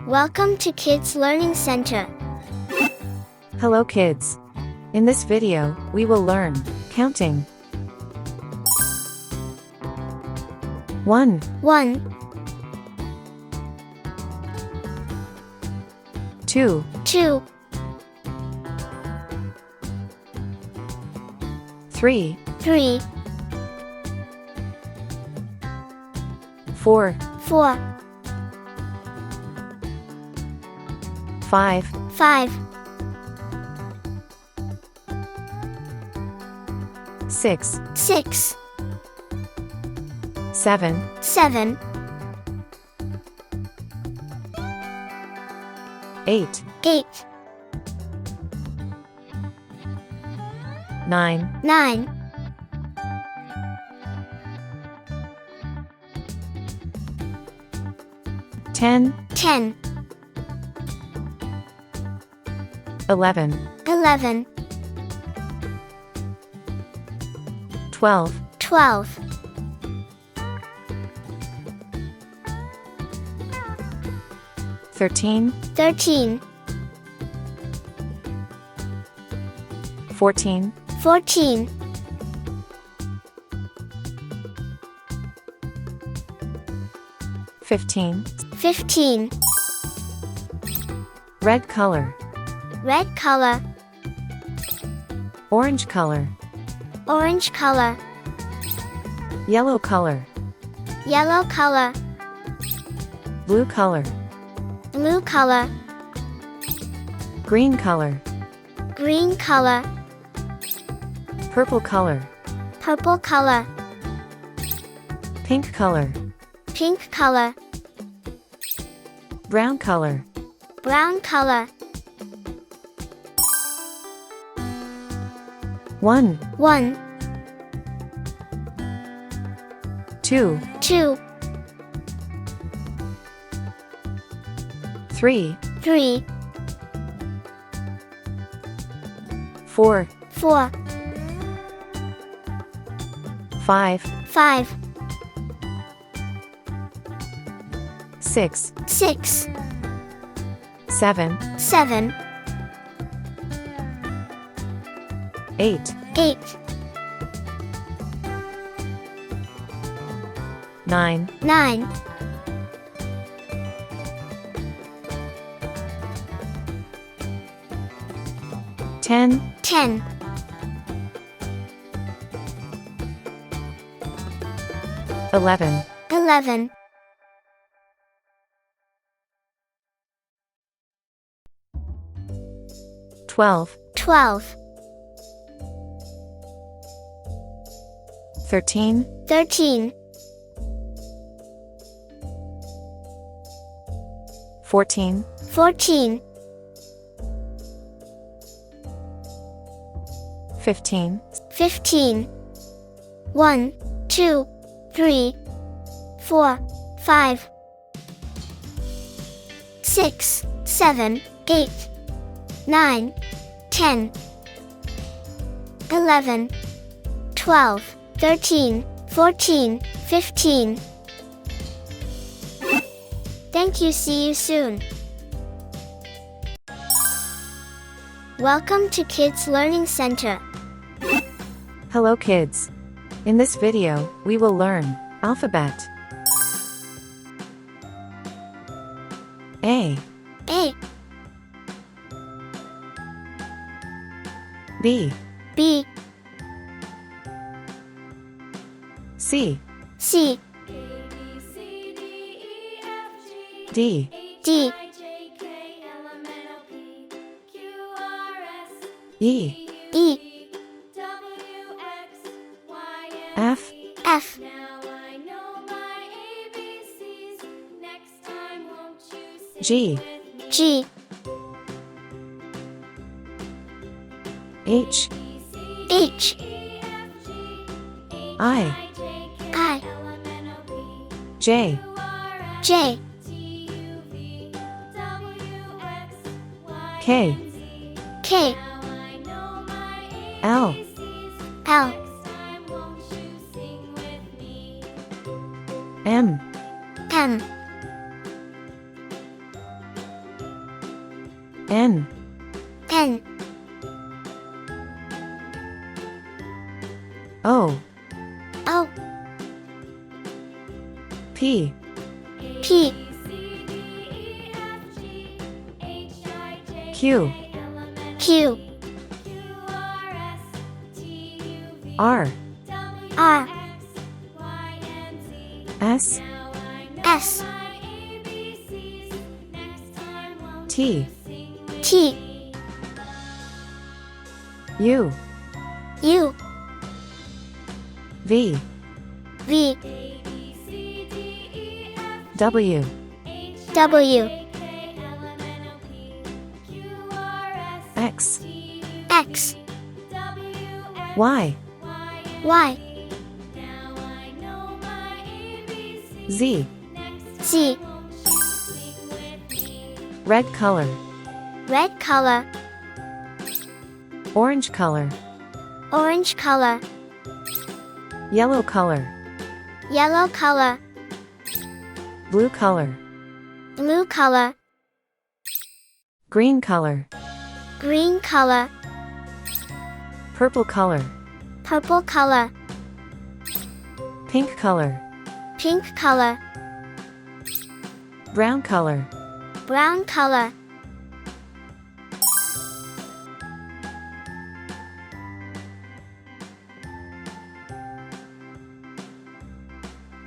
Welcome to Kids Learning Center. Hello kids. In this video, we will learn counting. 1, 1, 2, 2, 3, 3, 4, 4, 5, 5, 6, 6, 7, 7, 8, 8, 9, 9, 10, 10, 11, 11, 12, 12, 13, 13, 14, 14, 15, 15, red color, red color, orange color, orange color, yellow color, yellow color, blue color, blue color, green color, green color, purple color, purple color, pink color, pink color, brown color. brown color. 1, 1, 2, 2, 3, 3, 4, 4, 5, 5, 6, 6, 7, 7, 8, 8, 9, 9, 10, 10, 11, 11, 12, 12, 13, 13, 14, 14, 15, 15, 1, 2, 3, 4, 5, 6, 7, 8, 9, 10, 11, 12, 13, 14, 15. Thank you. See you soon. Welcome to Kids Learning Center. Hello kids. In this video, we will learn alphabet. A, A, B, B, C, C, D, D, E, E, F, F, G, G, H, H, I, I, J, J, K, K, L, L, M, M, N, N, O, O, P, P, Q, Q, R, R, S, S, T, T, U, U, V, V, W, W, X, X, Y, Y, Z. Z, Red color, red color, orange color, orange color, yellow color, yellow color, blue color, blue color, green color, green color, purple color, purple color, pink color, pink color, brown color, brown color,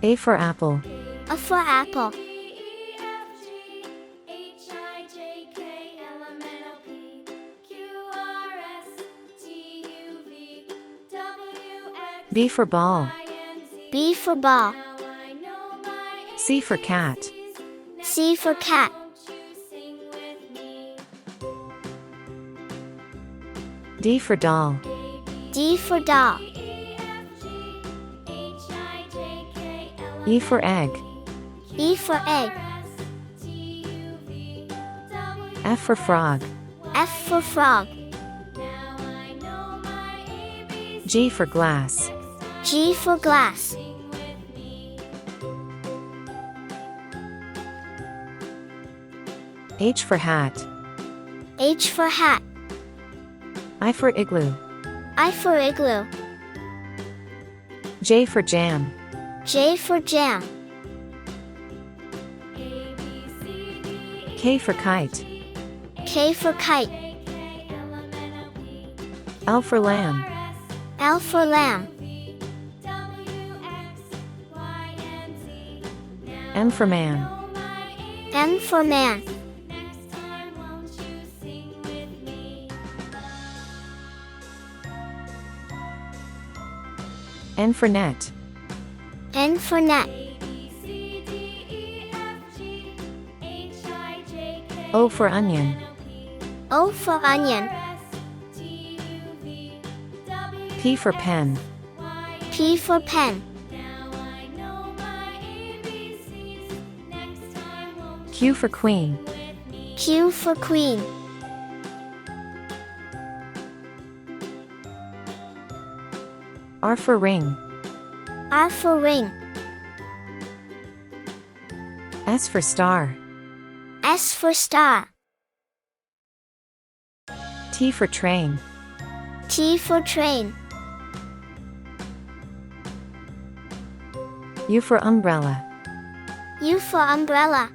A for apple, A for apple, B for ball, B for ball, C for cat, C for cat, D for doll, D for doll, E for egg, E for egg, F for frog, F for frog, G for glass, G for glass, H for hat, H for hat, I for igloo, I for igloo, J for jam, J for jam, K for kite, K for kite, L for lamb, L for lamb, M for man, M for man, N for net, N for net, O for onion, O for onion, P for pen, P for pen, Q for queen, Q for queen, R for ring, R for ring, S for star, S for star, T for train, T for train, U for umbrella, U for umbrella,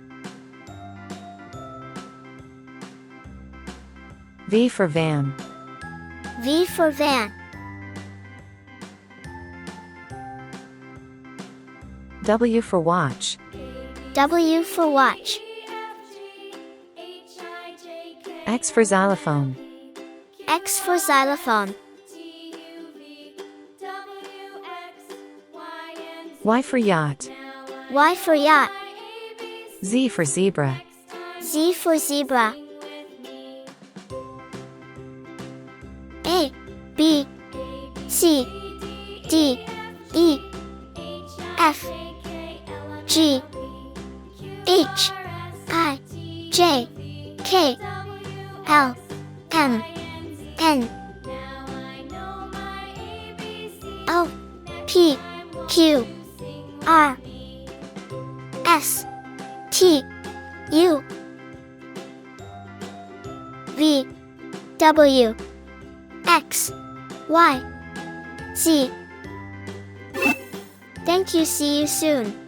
V for van, V for van, W for watch, W for watch, X for xylophone, X for xylophone, Y for yacht, Y for yacht, Z for zebra, Z for zebra, A, B, C, D, E, F, G, H, I, J, K, L, M, N, O, P, Q, R, S, T, U, V W X Y Z. Thank you. See you soon.